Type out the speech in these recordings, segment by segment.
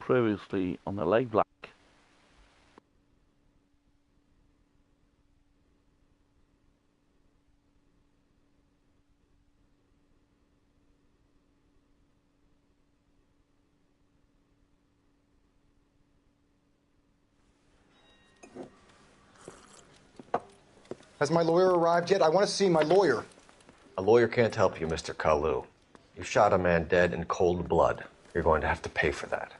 Previously on the Lake Black. Has my lawyer arrived yet? I want to see my lawyer. A lawyer can't help you, Mr. Kalu. You shot a man dead in cold blood. You're going to have to pay for that.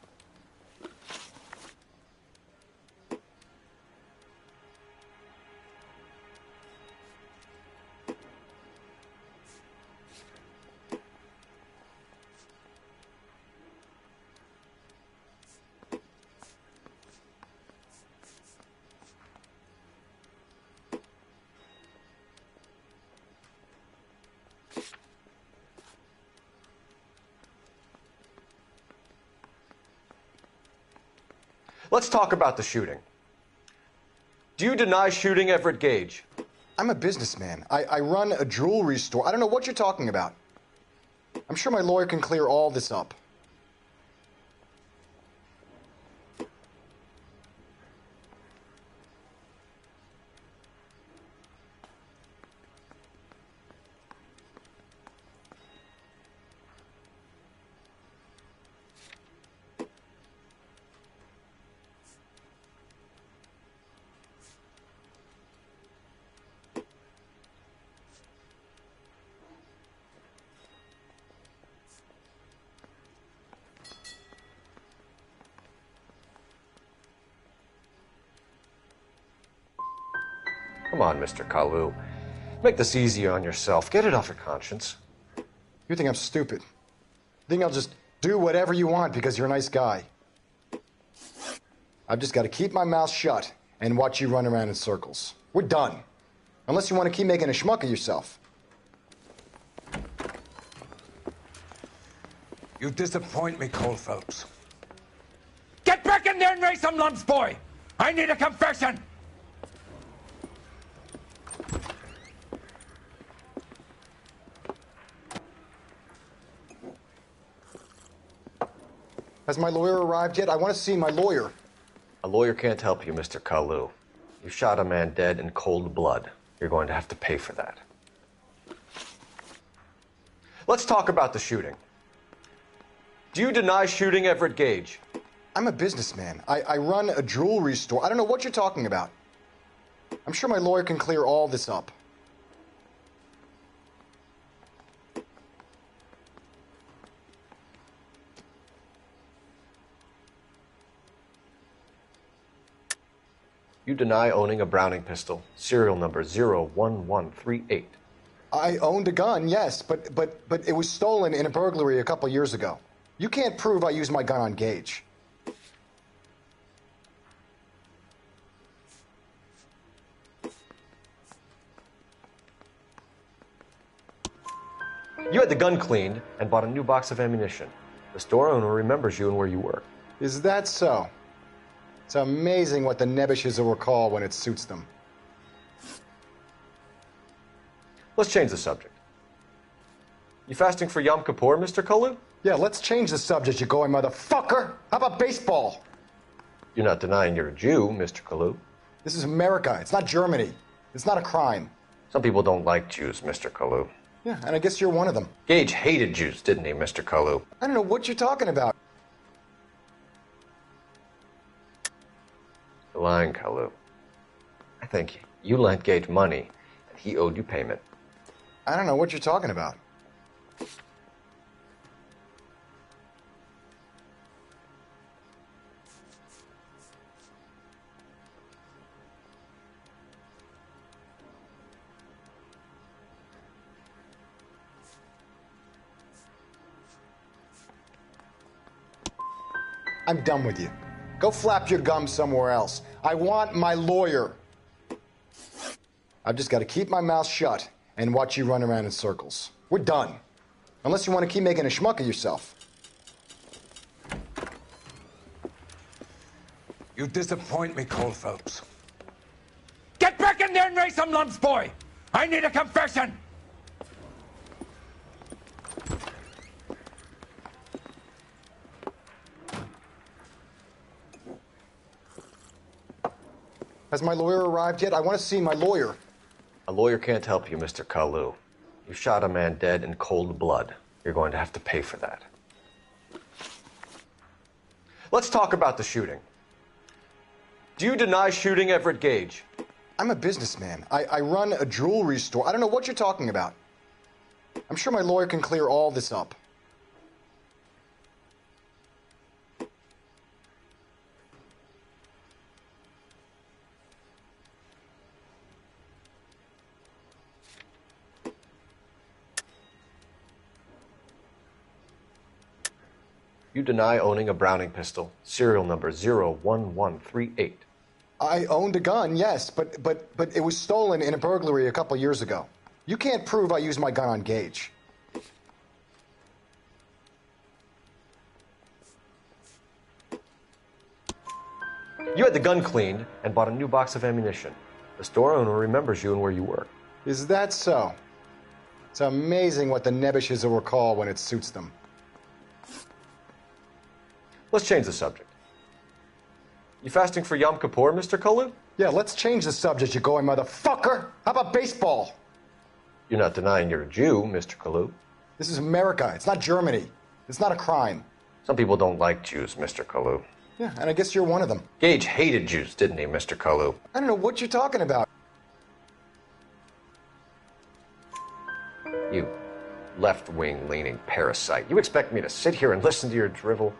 Let's talk about the shooting. Do you deny shooting Everett Gage? I'm a businessman. I run a jewelry store. I don't know what you're talking about. I'm sure my lawyer can clear all this up. Come on, Mr. Kalu. Make this easier on yourself. Get it off your conscience. You think I'm stupid? You think I'll just do whatever you want because you're a nice guy? I've just got to keep my mouth shut and watch you run around in circles. We're done. Unless you want to keep making a schmuck of yourself. You disappoint me, Cole Phelps. Get back in there and raise some lumps, boy! I need a confession! Has my lawyer arrived yet? I want to see my lawyer. A lawyer can't help you, Mr. Kalu. You shot a man dead in cold blood. You're going to have to pay for that. Let's talk about the shooting. Do you deny shooting Everett Gage? I'm a businessman. I run a jewelry store. I don't know what you're talking about. I'm sure my lawyer can clear all this up. You deny owning a Browning pistol, serial number 01138. I owned a gun, yes, but it was stolen in a burglary a couple years ago. You can't prove I used my gun on Gage. You had the gun cleaned and bought a new box of ammunition. The store owner remembers you and where you were. Is that so? It's amazing what the Nebbishes will recall when it suits them. Let's change the subject. You fasting for Yom Kippur, Mr. Kalu? Yeah, let's change the subject, you going motherfucker! How about baseball? You're not denying you're a Jew, Mr. Kalu. This is America. It's not Germany. It's not a crime. Some people don't like Jews, Mr. Kalu. Yeah, and I guess you're one of them. Gage hated Jews, didn't he, Mr. Kalu? I don't know what you're talking about. You're lying, Kalu. I think you lent Gage money, and he owed you payment. I don't know what you're talking about. I'm done with you. Go flap your gums somewhere else. I want my lawyer. I've just got to keep my mouth shut and watch you run around in circles. We're done. Unless you want to keep making a schmuck of yourself. You disappoint me, Cole Phelps. Get back in there and raise some lumps, boy! I need a confession! Has my lawyer arrived yet? I want to see my lawyer. A lawyer can't help you, Mr. Kalu. You shot a man dead in cold blood. You're going to have to pay for that. Let's talk about the shooting. Do you deny shooting Everett Gage? I'm a businessman. I run a jewelry store. I don't know what you're talking about. I'm sure my lawyer can clear all this up. You deny owning a Browning pistol, serial number 01138. I owned a gun, yes, but it was stolen in a burglary a couple years ago. You can't prove I used my gun on Gage. You had the gun cleaned and bought a new box of ammunition. The store owner remembers you and where you were. Is that so? It's amazing what the nebbishes will recall when it suits them. Let's change the subject. You fasting for Yom Kippur, Mr. Kalu? Yeah, let's change the subject, you going motherfucker. How about baseball? You're not denying you're a Jew, Mr. Kalu. This is America. It's not Germany. It's not a crime. Some people don't like Jews, Mr. Kalu. Yeah, and I guess you're one of them. Gage hated Jews, didn't he, Mr. Kalu? I don't know what you're talking about. You left-wing leaning parasite. You expect me to sit here and listen to your drivel?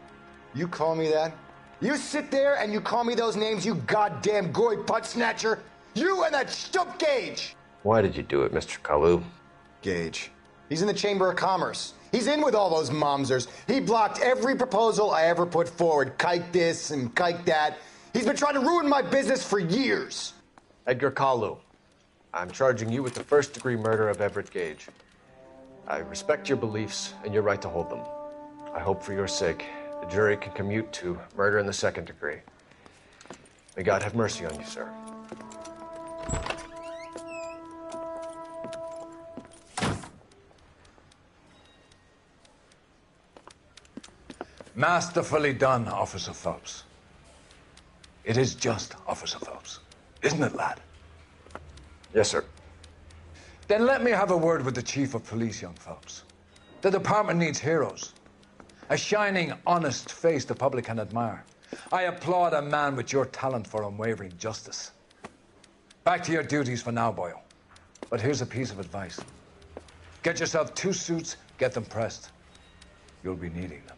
You call me that? You sit there and you call me those names, you goddamn goy butt snatcher? You and that stup Gage! Why did you do it, Mr. Kalu? Gage. He's in the Chamber of Commerce. He's in with all those momsers. He blocked every proposal I ever put forward. Kike this and kike that. He's been trying to ruin my business for years. Edgar Kalu, I'm charging you with the first-degree murder of Everett Gage. I respect your beliefs and your right to hold them. I hope for your sake the jury can commute to murder in the second degree. May God have mercy on you, sir. Masterfully done, Officer Phelps. It is just Officer Phelps, isn't it, lad? Yes, sir. Then let me have a word with the Chief of Police, young Phelps. The department needs heroes. A shining, honest face the public can admire. I applaud a man with your talent for unwavering justice. Back to your duties for now, Boyle. But here's a piece of advice. Get yourself 2 suits, get them pressed. You'll be needing them.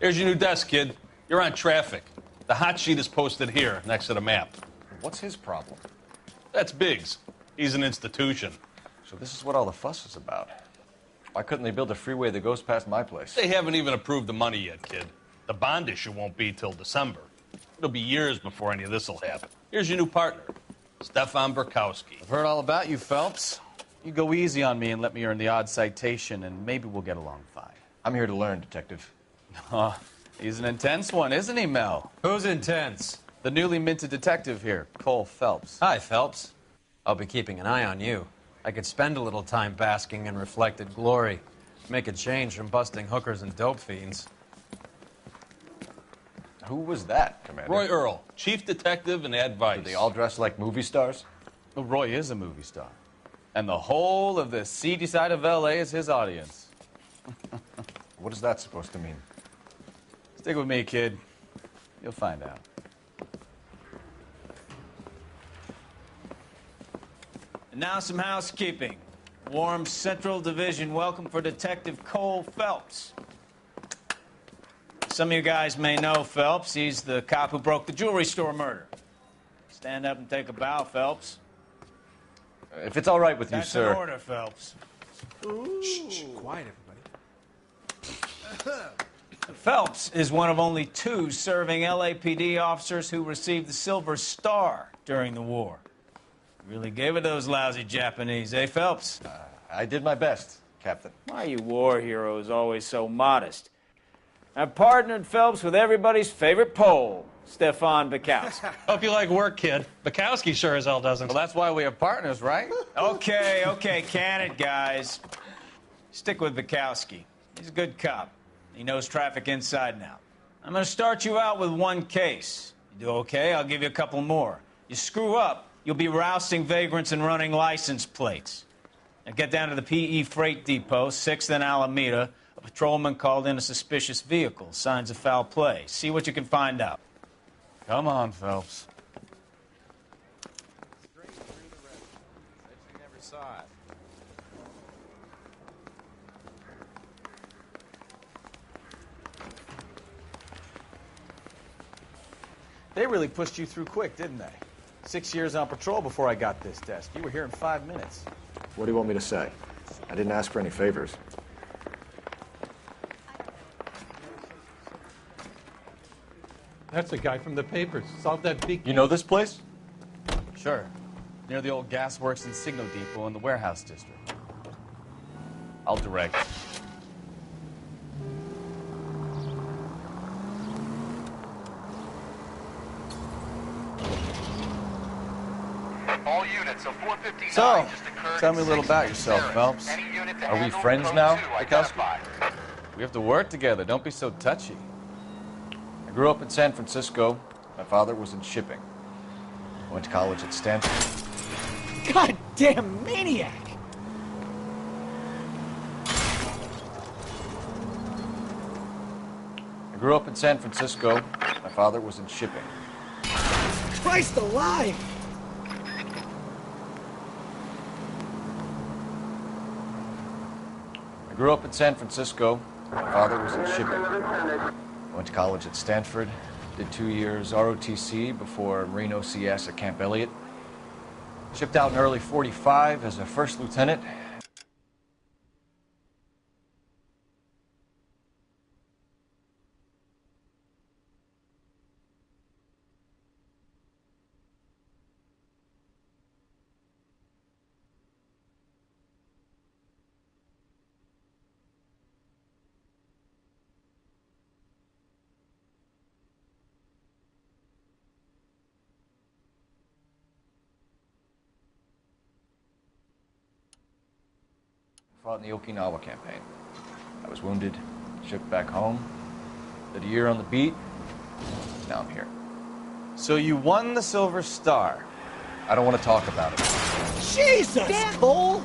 Here's your new desk, kid. You're on traffic. The hot sheet is posted here, next to the map. What's his problem? That's Biggs. He's an institution. So this is what all the fuss is about. Why couldn't they build a freeway that goes past my place? They haven't even approved the money yet, kid. The bond issue won't be till December. It'll be years before any of this will happen. Here's your new partner, Stefan Burkowski. I've heard all about you, Phelps. You go easy on me and let me earn the odd citation, and maybe we'll get along fine. I'm here to learn, Detective. He's an intense one, isn't he, Mel? Who's intense? The newly minted detective here, Cole Phelps. Hi, Phelps. I'll be keeping an eye on you. I could spend a little time basking in reflected glory. Make a change from busting hookers and dope fiends. Who was that, Commander? Roy Earl, chief detective and advice. Do they all dress like movie stars? Well, Roy is a movie star. And the whole of the seedy side of L.A. is his audience. What is that supposed to mean? Stick with me, kid. You'll find out. And now some housekeeping. Warm Central Division welcome for Detective Cole Phelps. Some of you guys may know Phelps. He's the cop who broke the jewelry store murder. Stand up and take a bow, Phelps. If it's all right with you, That's sir. an order, Phelps. Shh, quiet, everybody. Phelps is one of only 2 serving LAPD officers who received the Silver Star during the war. Really gave it those lousy Japanese, eh, Phelps? I did my best, Captain. Why are you war heroes always so modest? I've partnered Phelps with everybody's favorite Pole, Stefan Bukowski. Hope you like work, kid. Bukowski sure as hell doesn't. Well, that's why we have partners, right? Okay, can it, guys. Stick with Bukowski. He's a good cop. He knows traffic inside and out. I'm going to start you out with 1 case. You do okay, I'll give you a couple more. You screw up, you'll be rousting vagrants and running license plates. Now get down to the PE Freight Depot, 6th and Alameda. A patrolman called in a suspicious vehicle. Signs of foul play. See what you can find out. Come on, Phelps. Never saw it. They really pushed you through quick, didn't they? 6 years on patrol before I got this desk. You were here in 5 minutes. What do you want me to say? I didn't ask for any favors. That's the guy from the papers. Solved that big... You know this place? Sure. Near the old gasworks and signal depot in the warehouse district. I'll direct. All units of 459 So, just occurred tell in me a little 6th about and yourself, Sarah. Phelps. Any unit to Are we handle friends code now, 2 Bukowski? identified. We have to work together. Don't be so touchy. I grew up in San Francisco. My father was in shipping. I went to college at Stanford. Goddamn maniac! I grew up in San Francisco. My father was in shipping. Christ alive! I grew up in San Francisco. My father was in shipping. I went to college at Stanford. Did 2 years ROTC before Marine OCS at Camp Elliott. Shipped out in early '45 as a first lieutenant. Fought in the Okinawa campaign. I was wounded, shipped back home, did a year on the beat. Now I'm here. So you won the Silver Star. I don't want to talk about it. Jesus, Cole!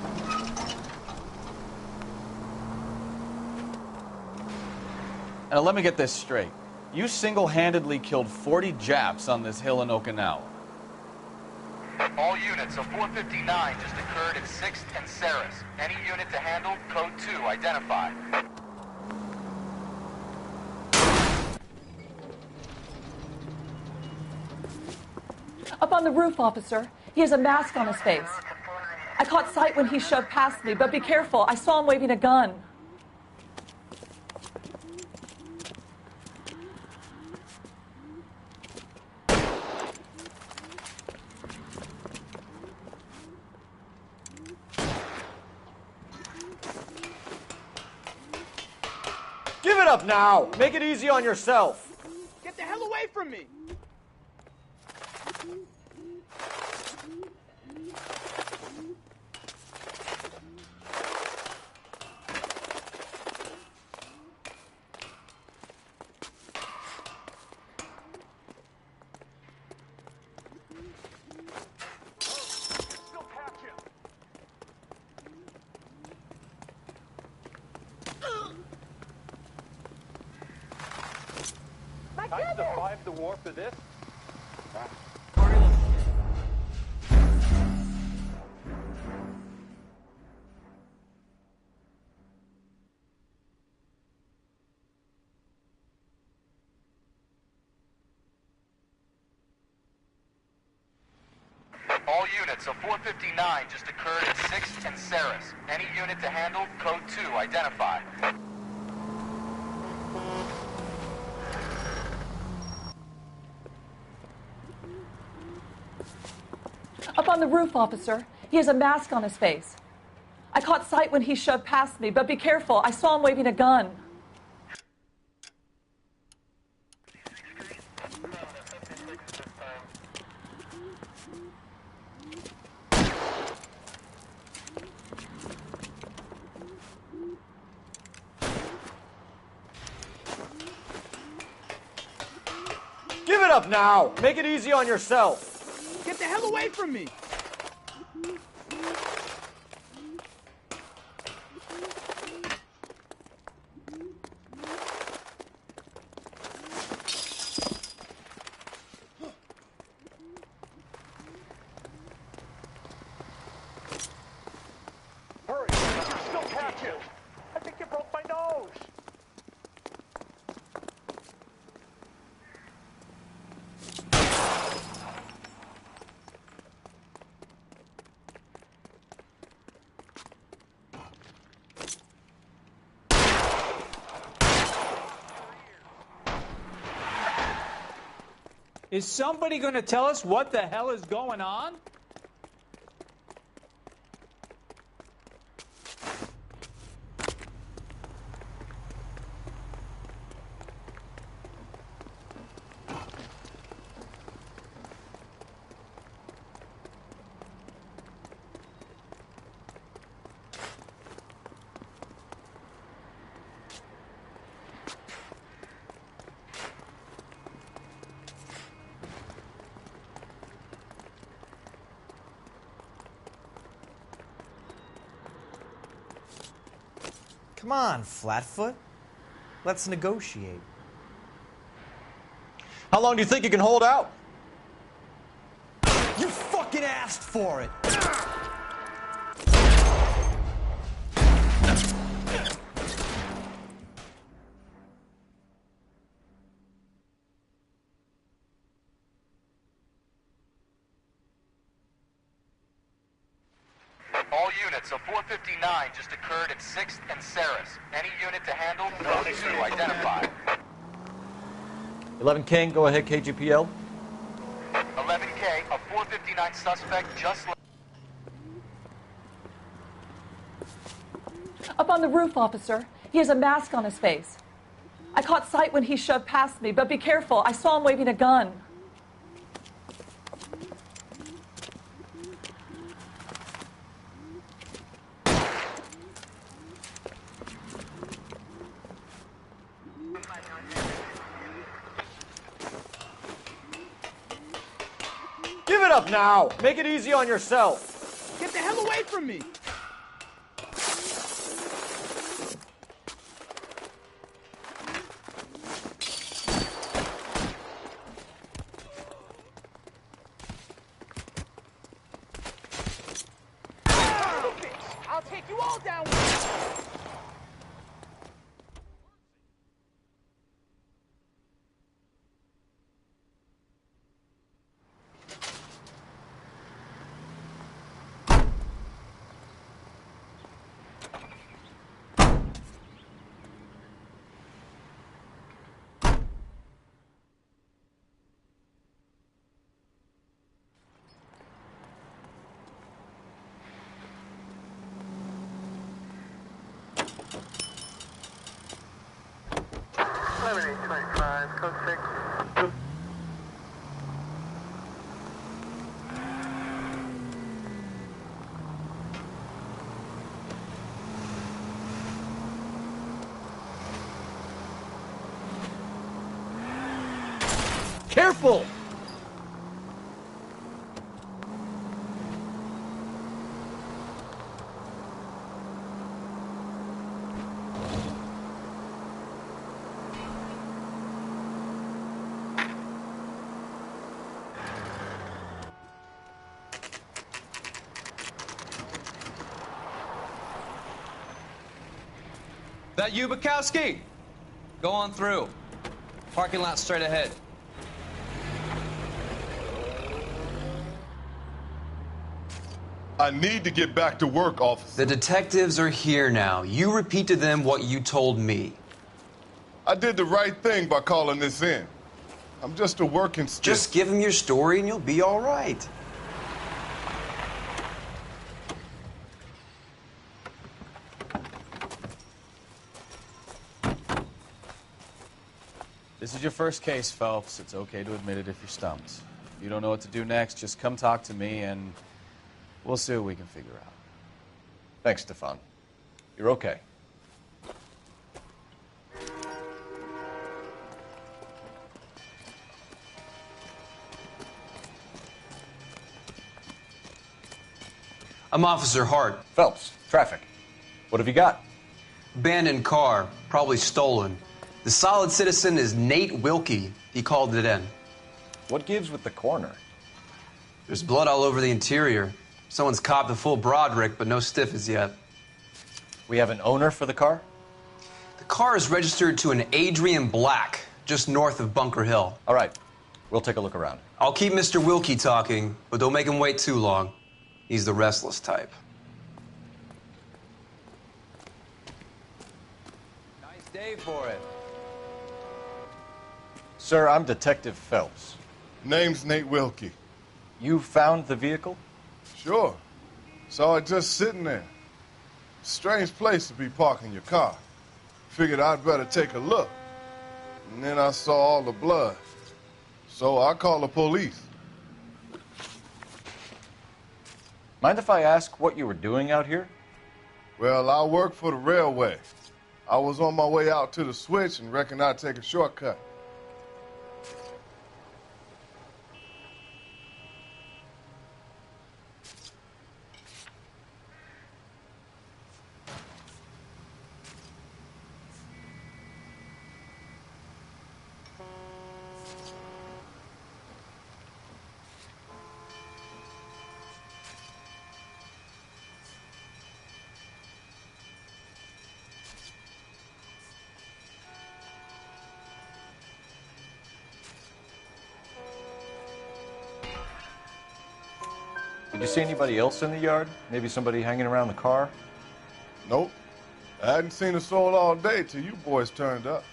Now let me get this straight. You single-handedly killed 40 Japs on this hill in Okinawa. All units of 459 just occurred in 6th and Saris. Any unit to handle code 2 identified. Up on the roof, officer. He has a mask on his face. I caught sight when he shoved past me, but be careful. I saw him waving a gun. Give it up now! Make it easy on yourself! Get the hell away from me! I survived the war for this. All units, a 459 just occurred at 6th and Saris. Any unit to handle, code 2, identify. Up on the roof, officer. He has a mask on his face. I caught sight when he shoved past me, but be careful. I saw him waving a gun. Give it up now! Make it easy on yourself! Get the hell away from me! Hurry! You're still catching! I think you broke my nose! Is somebody going to tell us what the hell is going on? Come on, Flatfoot. Let's negotiate. How long do you think you can hold out? You fucking asked for it! All units, a 459 just occurred at 6th and Saris. Any unit to handle, code 2, identify. 11 King, go ahead, KGPL. 11K, a 459 suspect just left. Up on the roof, officer. He has a mask on his face. I caught sight when he shoved past me, but be careful. I saw him waving a gun. Give it up now! Make it easy on yourself! Get the hell away from me! I'll take you all down with me. Code 6. Careful! That you, Bukowski? Go on through. Parking lot straight ahead. I need to get back to work, officer. The detectives are here now. You repeat to them what you told me. I did the right thing by calling this in. I'm just a working stiff. Just give them your story and you'll be all right. This is your first case, Phelps. It's okay to admit it if you're stumped. If you don't know what to do next, just come talk to me and we'll see what we can figure out. Thanks, Stefan. You're okay. I'm Officer Hart. Phelps, traffic. What have you got? Abandoned car, probably stolen. The solid citizen is Nate Wilkie. He called it in. What gives with the corner? There's blood all over the interior. Someone's copped a full Broderick, but no stiff as yet. We have an owner for the car? The car is registered to an Adrian Black, just north of Bunker Hill. All right. We'll take a look around. I'll keep Mr. Wilkie talking, but don't make him wait too long. He's the restless type. Nice day for it. Sir, I'm Detective Phelps. Name's Nate Wilkie. You found the vehicle? Sure. Saw it just sitting there. Strange place to be parking your car. Figured I'd better take a look. And then I saw all the blood. So I called the police. Mind if I ask what you were doing out here? Well, I work for the railway. I was on my way out to the switch and reckoned I'd take a shortcut. Did you see anybody else in the yard? Maybe somebody hanging around the car? Nope. I hadn't seen a soul all day till you boys turned up.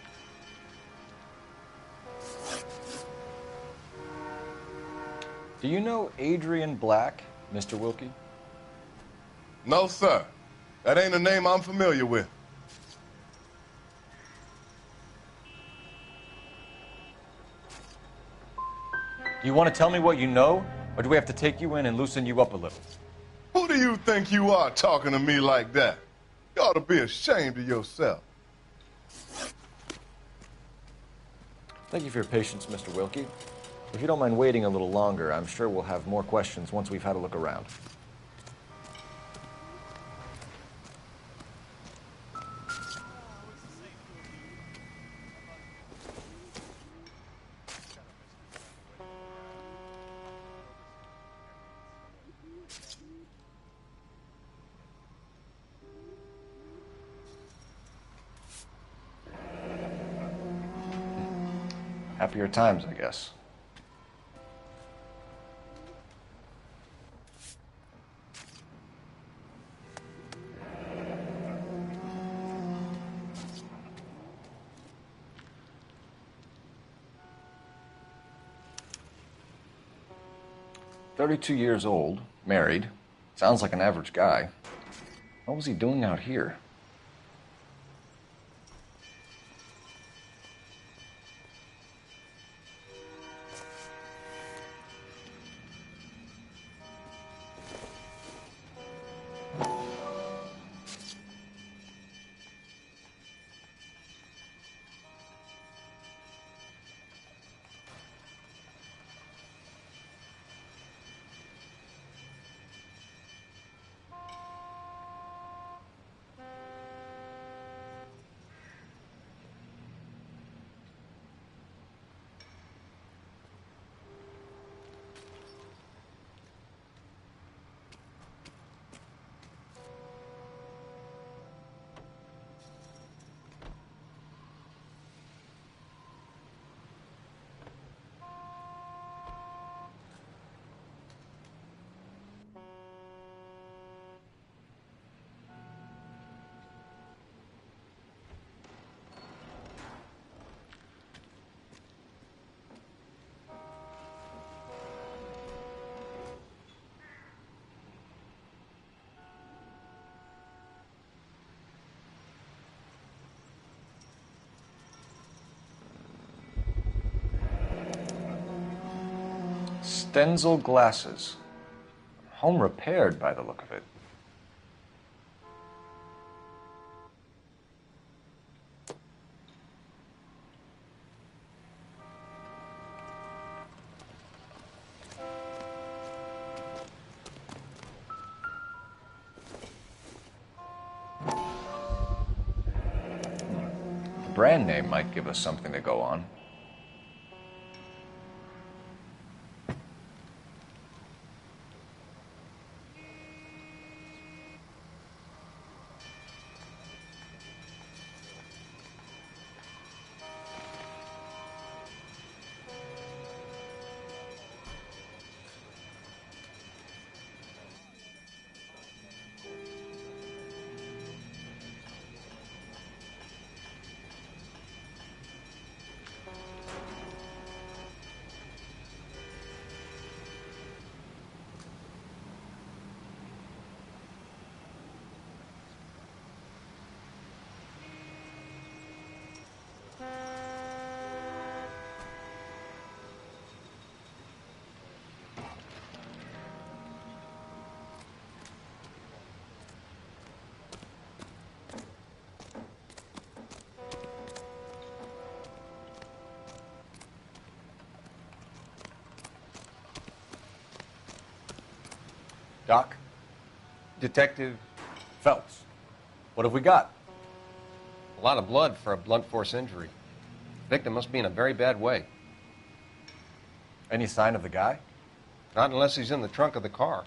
Do you know Adrian Black, Mr. Wilkie? No, sir. That ain't a name I'm familiar with. Do you want to tell me what you know? Or do we have to take you in and loosen you up a little? Who do you think you are talking to me like that? You ought to be ashamed of yourself. Thank you for your patience, Mr. Wilkie. If you don't mind waiting a little longer, I'm sure we'll have more questions once we've had a look around. Happier times, I guess. "32 years old, married. Sounds like an average guy. What was he doing out here?" Stenzel glasses. Home repaired by the look of it. The brand name might give us something to go on. Doc? Detective Phelps. What have we got? A lot of blood for a blunt force injury. Victim must be in a very bad way. Any sign of the guy? Not unless he's in the trunk of the car.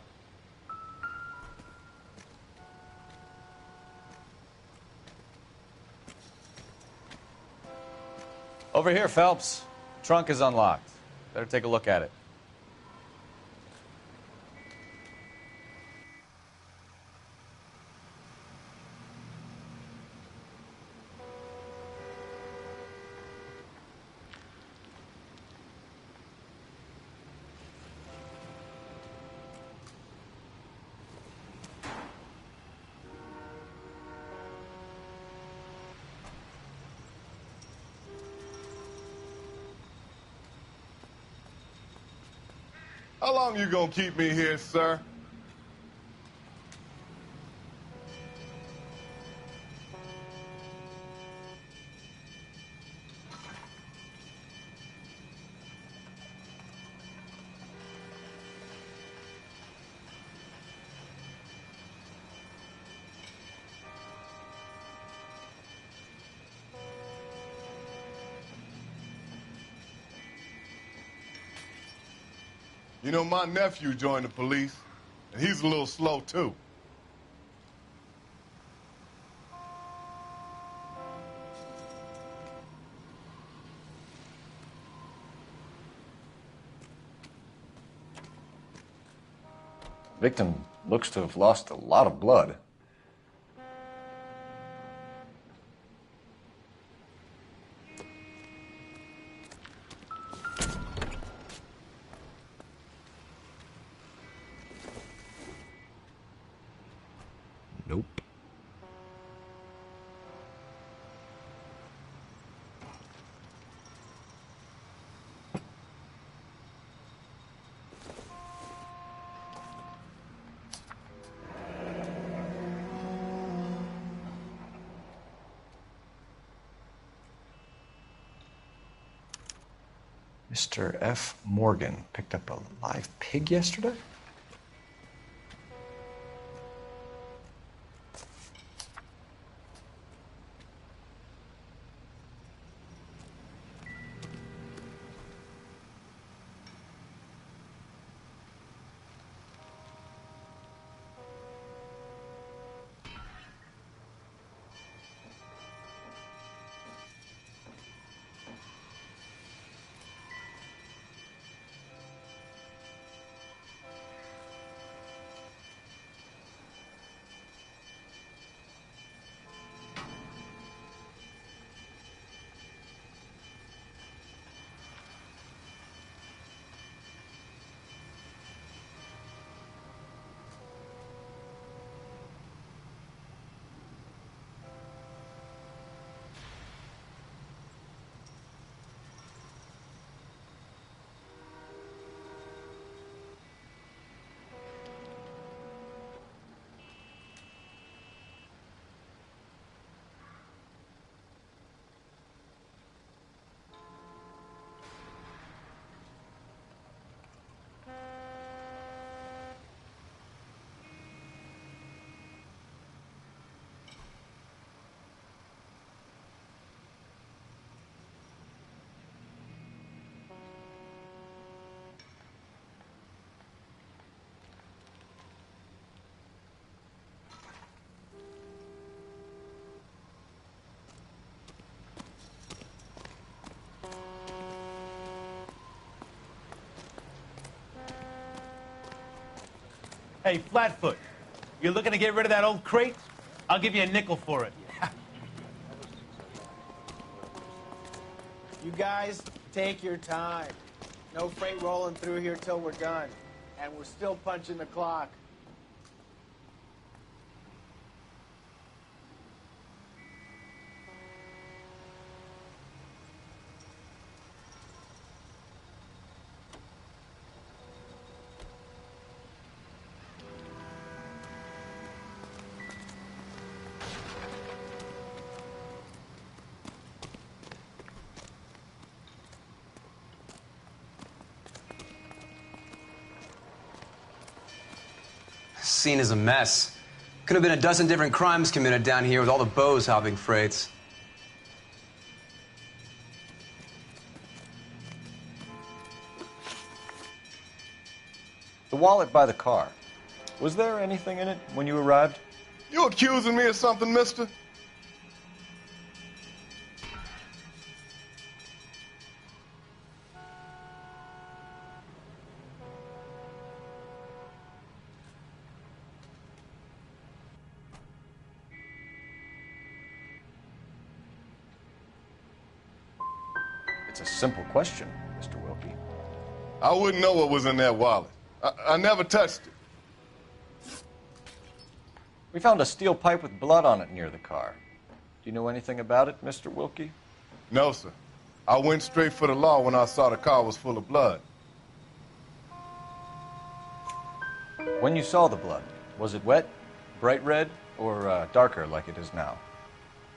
Over here, Phelps. Trunk is unlocked. Better take a look at it. How long you gonna keep me here, sir? You know, my nephew joined the police, and he's a little slow, too. Victim looks to have lost a lot of blood. Nope. Mr. F. Morgan picked up a live pig yesterday? Hey, Flatfoot, you looking to get rid of that old crate? I'll give you a nickel for it. You guys, take your time. No freight rolling through here till we're done. And we're still punching the clock. Scene is a mess. Could have been a dozen different crimes committed down here with all the bows hopping freights. The wallet by the car. Was there anything in it when you arrived? You accusing me of something, mister? It's a simple question, Mr. Wilkie. I wouldn't know what was in that wallet. I never touched it. We found a steel pipe with blood on it near the car. Do you know anything about it, Mr. Wilkie? No, sir. I went straight for the law when I saw the car was full of blood. When you saw the blood, was it wet, bright red, or darker like it is now?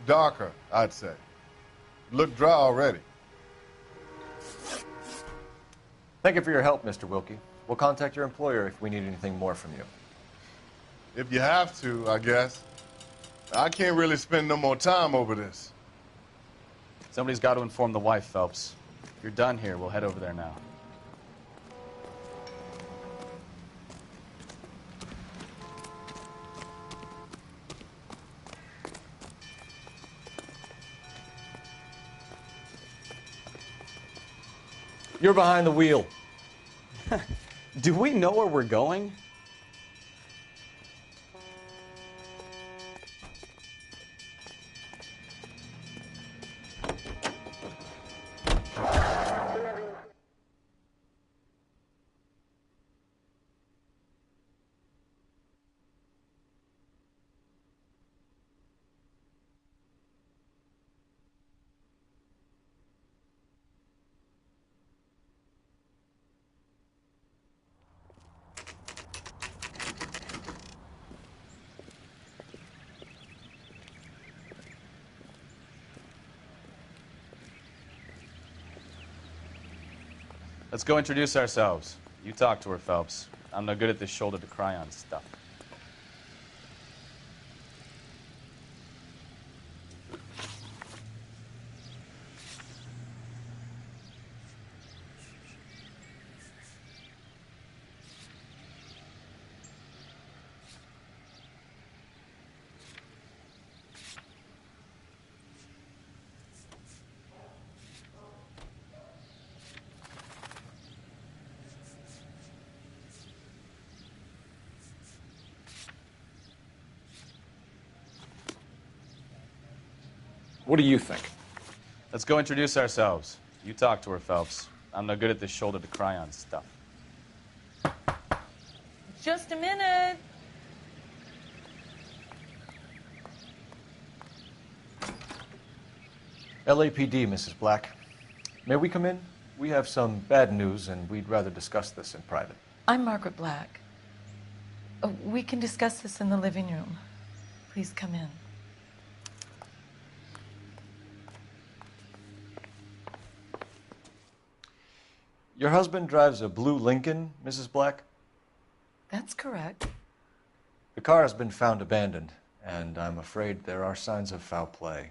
Darker, I'd say. Looked dry already. Thank you for your help, Mr. Wilkie. We'll contact your employer if we need anything more from you. If you have to, I guess. I can't really spend no more time over this. Somebody's got to inform the wife, Phelps. If you're done here, we'll head over there now. You're behind the wheel. Do we know where we're going? Let's go introduce ourselves. You talk to her, Phelps. I'm no good at this shoulder to cry on stuff. What do you think? Let's go introduce ourselves. You talk to her, Phelps. I'm no good at this shoulder to cry on stuff. Just a minute. LAPD, Mrs. Black. May we come in? We have some bad news, and we'd rather discuss this in private. I'm Margaret Black. We can discuss this in the living room. Please come in. Your husband drives a blue Lincoln, Mrs. Black? That's correct. The car has been found abandoned, and I'm afraid there are signs of foul play.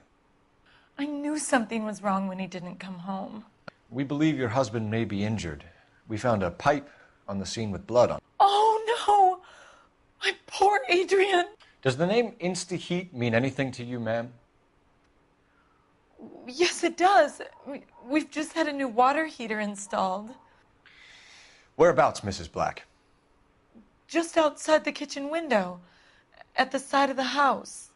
I knew something was wrong when he didn't come home. We believe your husband may be injured. We found a pipe on the scene with blood on it. Oh, no! My poor Adrian! Does the name Insta-Heat mean anything to you, ma'am? Yes, it does. We've just had a new water heater installed. Whereabouts, Mrs. Black? just outside the kitchen window, at the side of the house.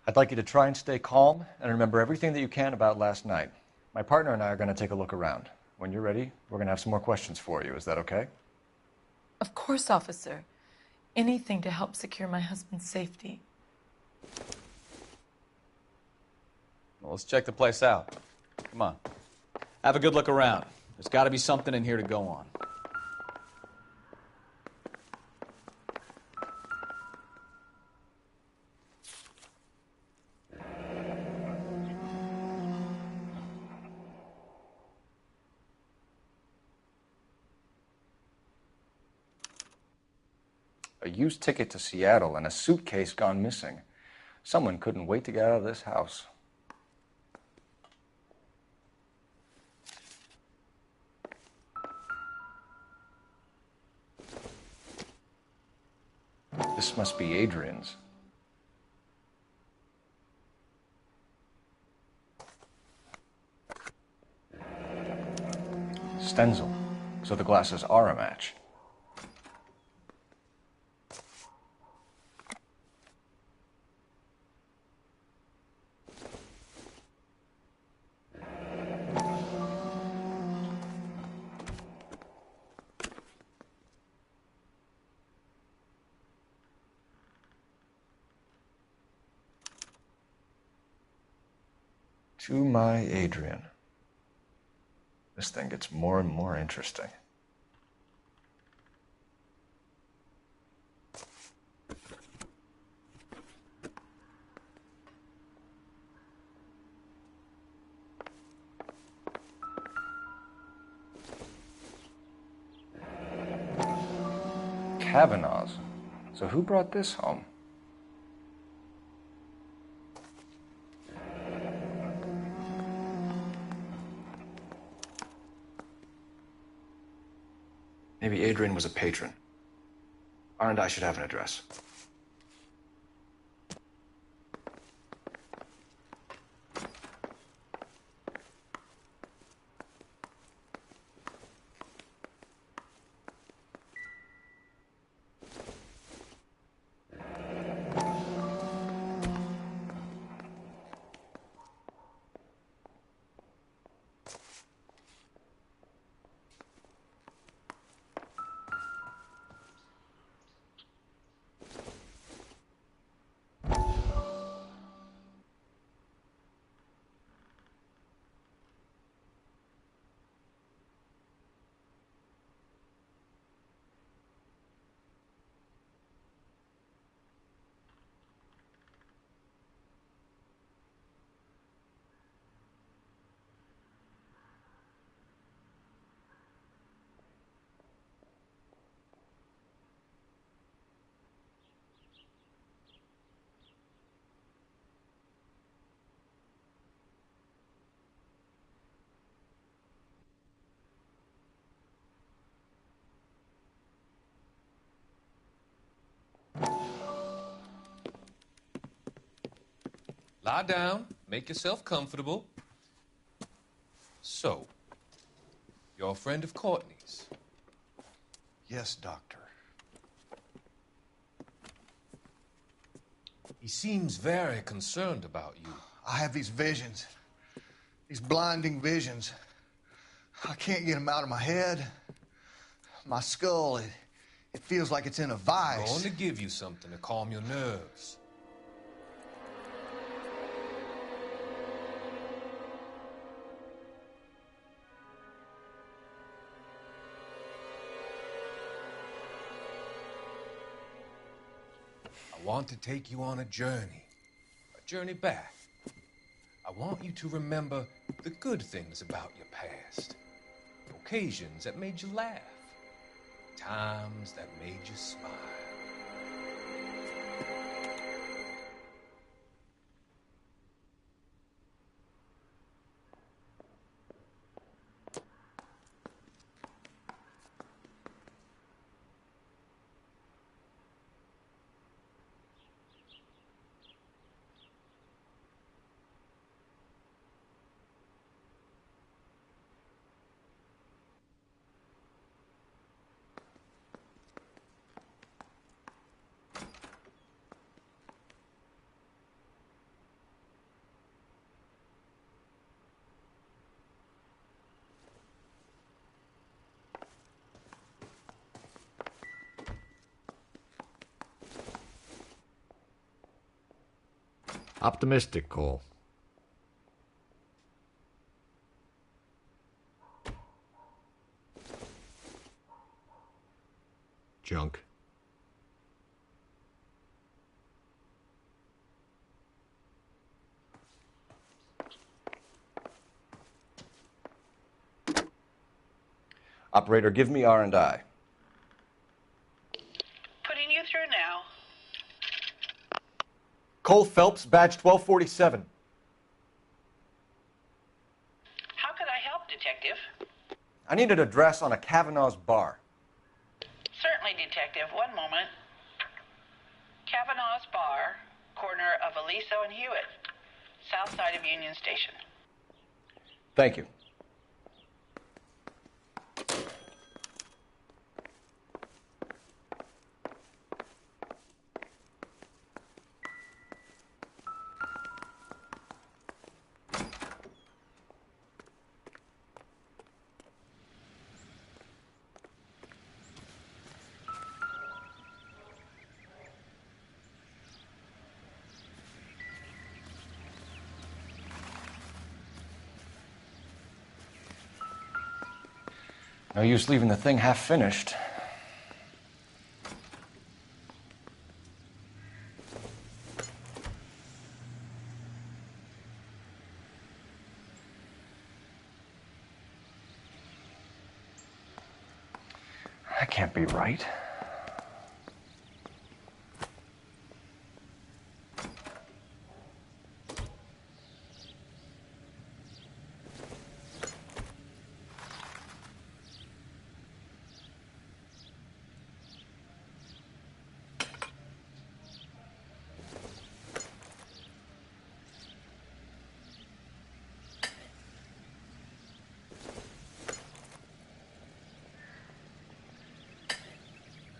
I'd like you to try and stay calm and remember everything that you can about last night. My partner and I are going to take a look around. When you're ready, we're going to have some more questions for you. Is that okay? Of course, officer. Anything to help secure my husband's safety. Well, let's check the place out. Come on. Have a good look around. There's got to be something in here to go on. A used ticket to Seattle and a suitcase gone missing. Someone couldn't wait to get out of this house. This must be Adrian's. Stenzel. So the glasses are a match. To my Adrian. This thing gets more and more interesting. Kavanaugh's. So who brought this home? Maybe Adrian was a patron. R&I should have an address. Lie down, make yourself comfortable. So, you're a friend of Courtney's? Yes, Doctor. He seems very concerned about you. I have these visions, these blinding visions. I can't get them out of my head. My skull, it feels like it's in a vice. I'm going to give you something to calm your nerves. I want to take you on a journey back. I want you to remember the good things about your past, occasions that made you laugh, times that made you smile. Optimistic, Cole. Junk. Operator, give me R&I. Putting you through now. Cole Phelps, badge 1247. How could I help, Detective? I need an address on a Kavanaugh's bar. Certainly, Detective. One moment. Kavanaugh's Bar, corner of Aliso and Hewitt, south side of Union Station. Thank you. No use leaving the thing half finished. That can't be right.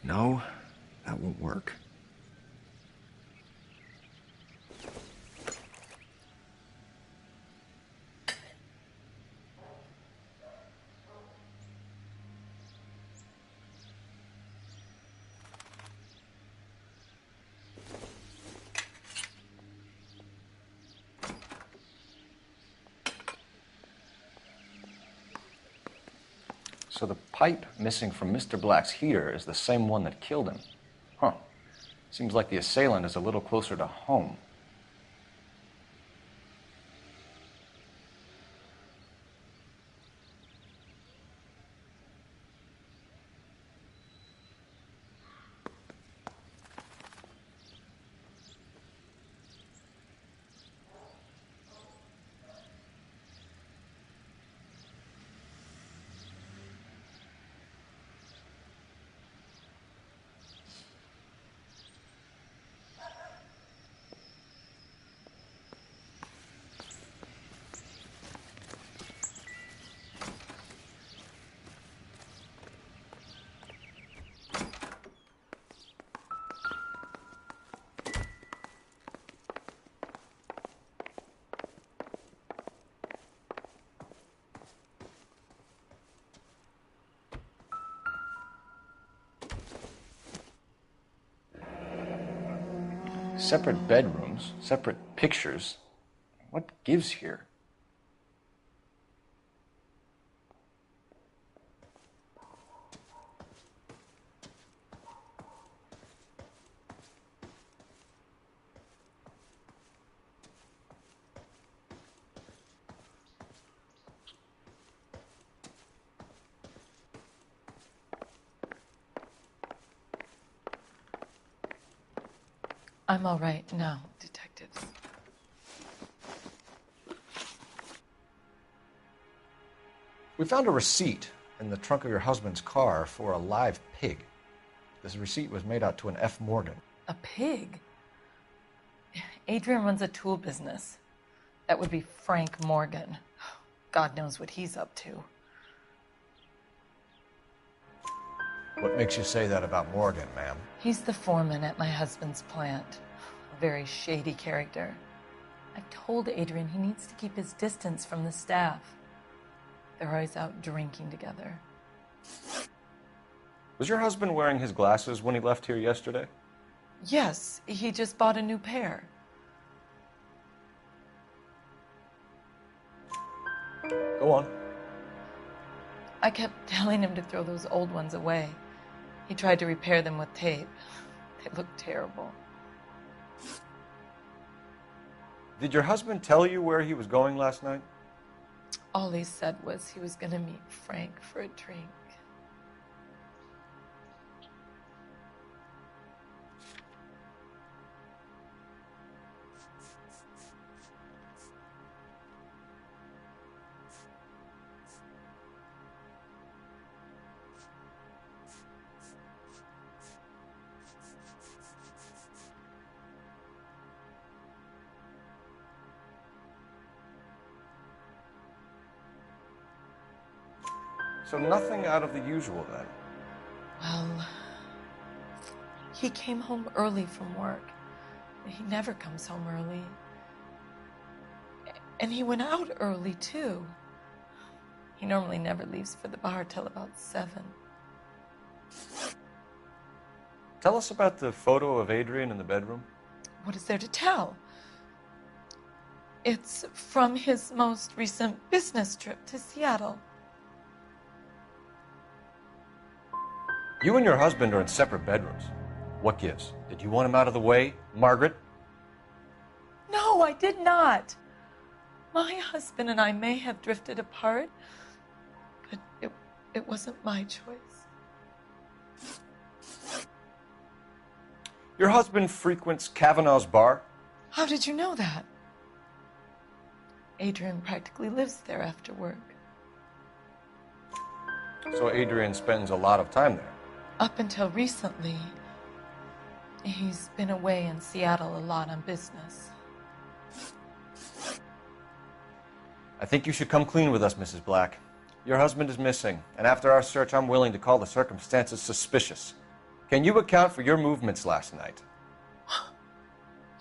No, that won't work. So the pipe missing from Mr. Black's heater is the same one that killed him. Huh. Seems like the assailant is a little closer to home. Separate bedrooms, separate pictures. What gives here? I'm all right now, detectives. We found a receipt in the trunk of your husband's car for a live pig. This receipt was made out to an F. Morgan. A pig? Adrian runs a tool business. That would be Frank Morgan. God knows what he's up to. What makes you say that about Morgan, ma'am? He's the foreman at my husband's plant. A very shady character. I've told Adrian he needs to keep his distance from the staff. They're always out drinking together. Was your husband wearing his glasses when he left here yesterday? Yes, he just bought a new pair. Go on. I kept telling him to throw those old ones away. He tried to repair them with tape. They looked terrible. Did your husband tell you where he was going last night? All he said was he was going to meet Frank for a drink. So nothing out of the usual then. Well, he came home early from work. He never comes home early. And he went out early, too. He normally never leaves for the bar till about 7. Tell us about the photo of Adrian in the bedroom. What is there to tell? It's from his most recent business trip to Seattle. You and your husband are in separate bedrooms. What gives? Did you want him out of the way, Margaret? No, I did not. My husband and I may have drifted apart, but it wasn't my choice. Your husband frequents Kavanaugh's bar? How did you know that? Adrian practically lives there after work. So Adrian spends a lot of time there. Up until recently, he's been away in Seattle a lot on business. I think you should come clean with us, Mrs. Black. Your husband is missing, and after our search, I'm willing to call the circumstances suspicious. Can you account for your movements last night?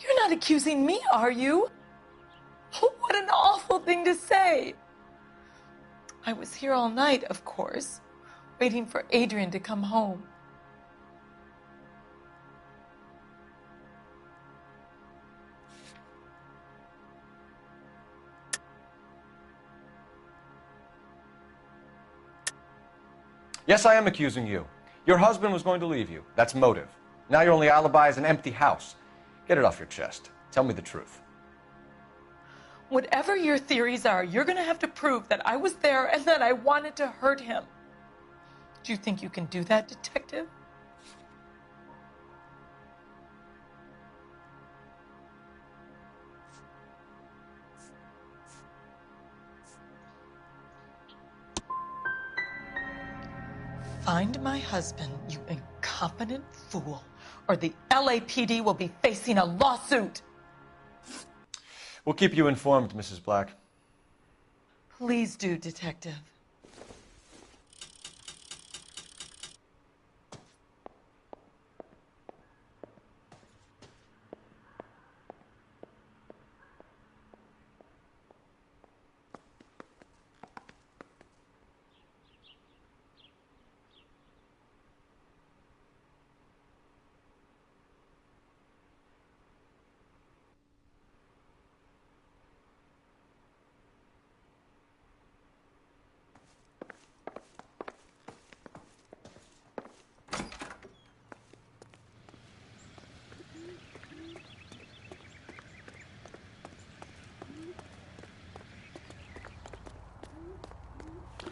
You're not accusing me, are you? What an awful thing to say. I was here all night, of course, waiting for Adrian to come home. Yes, I am accusing you. Your husband was going to leave you. That's motive. Now your only alibi is an empty house. Get it off your chest. Tell me the truth. Whatever your theories are, you're going to have to prove that I was there and that I wanted to hurt him. Do you think you can do that, detective? Find my husband, you incompetent fool, or the LAPD will be facing a lawsuit. We'll keep you informed, Mrs. Black. Please do, detective.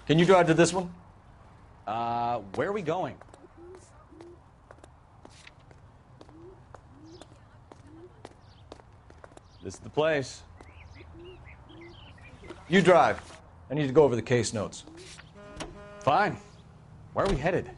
Can you drive to this one? Where are we going? This is the place. You drive. I need to go over the case notes. Fine. Where are we headed?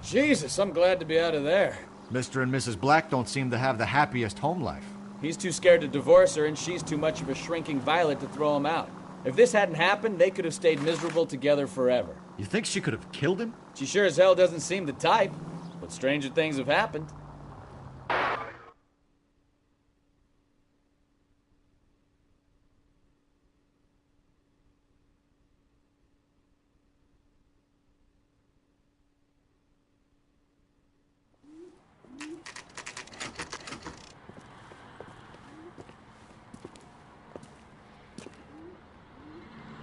Jesus, I'm glad to be out of there. Mr. and Mrs. Black don't seem to have the happiest home life. He's too scared to divorce her, and she's too much of a shrinking violet to throw him out. If this hadn't happened, they could have stayed miserable together forever. You think she could have killed him? She sure as hell doesn't seem the type, but stranger things have happened.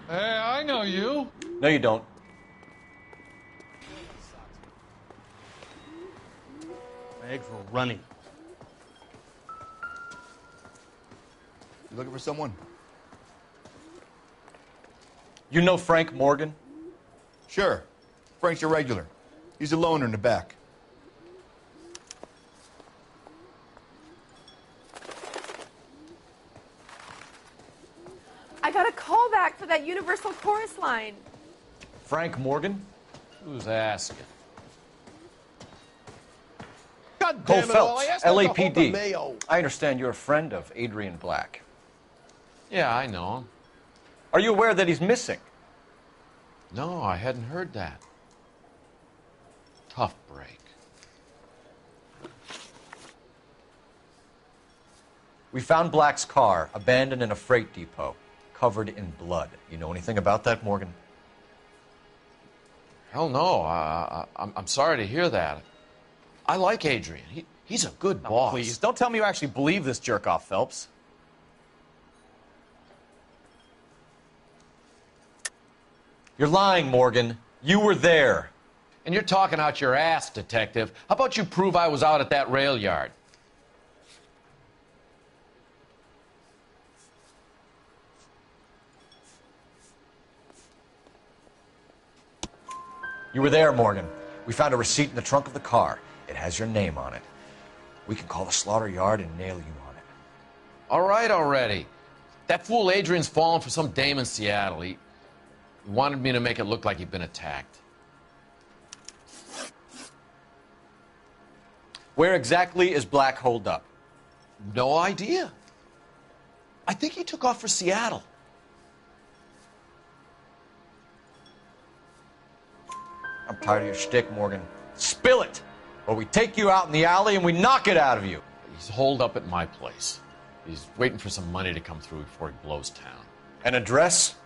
Hey, I know you. No, you don't. My eggs were running. You looking for someone? You know Frank Morgan? Sure. Frank's a regular. He's a loner in the back. I got a call back for that Universal Chorus line. Frank Morgan? Who's asking? God Cole damn it all, I Phelps, asked them to hold the LAPD. mayo. I understand you're a friend of Adrian Black. Yeah, I know him. Are you aware that he's missing? No, I hadn't heard that. Tough break. We found Black's car abandoned in a freight depot, covered in blood. You know anything about that, Morgan? Hell no. I'm sorry to hear that. I like Adrian. He's a good boss. Please, don't tell me you actually believe this jerk-off, Phelps. You're lying, Morgan. You were there. And you're talking out your ass, detective. How about you prove I was out at that rail yard? You were there, Morgan. We found a receipt in the trunk of the car. It has your name on it. We can call the slaughter yard and nail you on it. All right already. That fool Adrian's fallen for some dame in Seattle. He wanted me to make it look like he'd been attacked. Where exactly is Black holed up? No idea. I think he took off for Seattle. I'm tired of your shtick, Morgan. Spill it! Or we take you out in the alley and we knock it out of you. He's holed up at my place. He's waiting for some money to come through before he blows town. An address?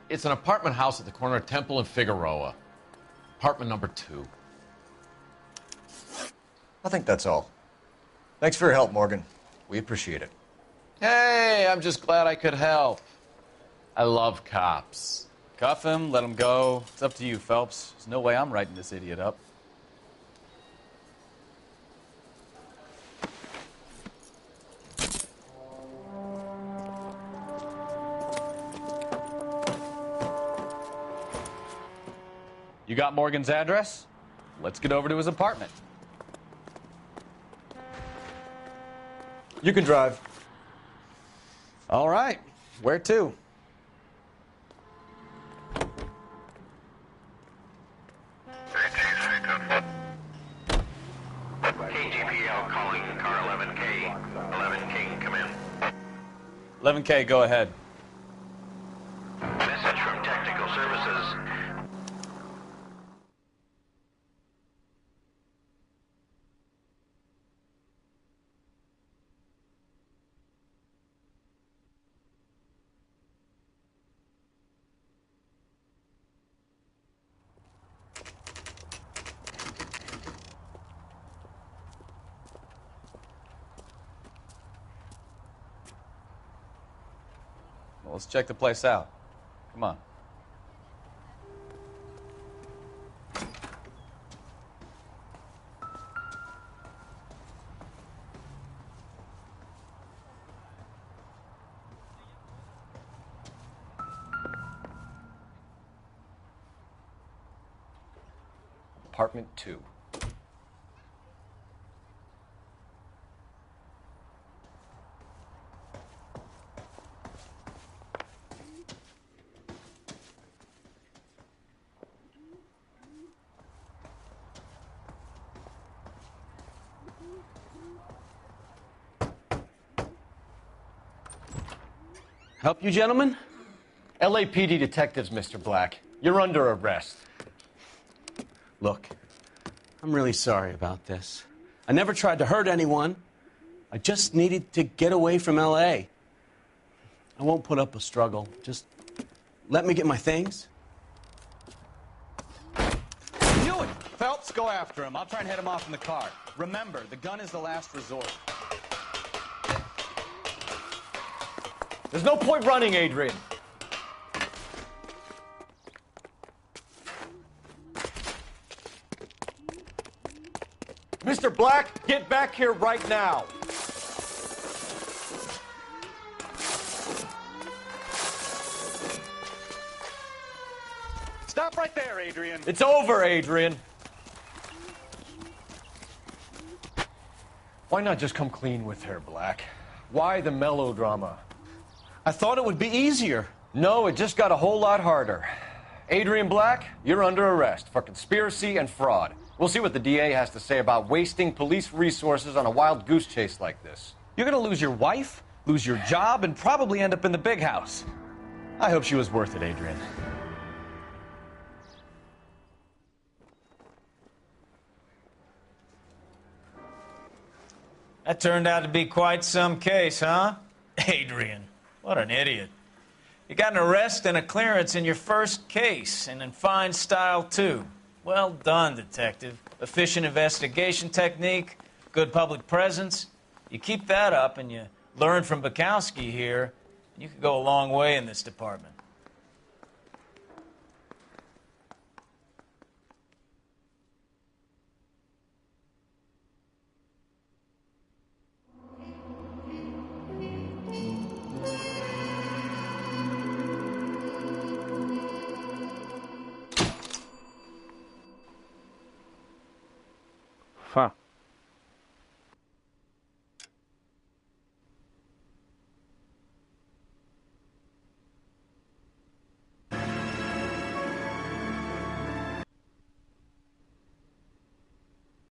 It's an apartment house at the corner of Temple and Figueroa. Apartment number 2. I think that's all. Thanks for your help, Morgan. We appreciate it. Hey, I'm just glad I could help. I love cops. Cuff him, let him go. It's up to you, Phelps. There's no way I'm writing this idiot up. You got Morgan's address? Let's get over to his apartment. You can drive. All right. Where to? KGPL calling car 11K. 11K, come in. 11K, go ahead. Message from Technical Services. Well, let's check the place out. Come on. Apartment 2. Help you, gentlemen? LAPD detectives, Mr. Black. You're under arrest. Look, I'm really sorry about this. I never tried to hurt anyone. I just needed to get away from L.A. I won't put up a struggle. Just let me get my things. Do it! Phelps, go after him. I'll try and head him off in the car. Remember, the gun is the last resort. There's no point running, Adrian. Mr. Black, get back here right now. Stop right there, Adrian. It's over, Adrian. Why not just come clean with her, Black? Why the melodrama? I thought it would be easier. No, it just got a whole lot harder. Adrian Black, you're under arrest for conspiracy and fraud. We'll see what the DA has to say about wasting police resources on a wild goose chase like this. You're gonna lose your wife, lose your job, and probably end up in the big house. I hope she was worth it, Adrian. That turned out to be quite some case, huh? Adrian, what an idiot. You got an arrest and a clearance in your first case, and in fine style, too. Well done, detective. Efficient investigation technique, good public presence. You keep that up and you learn from Bukowski here, and you could go a long way in this department. Huh.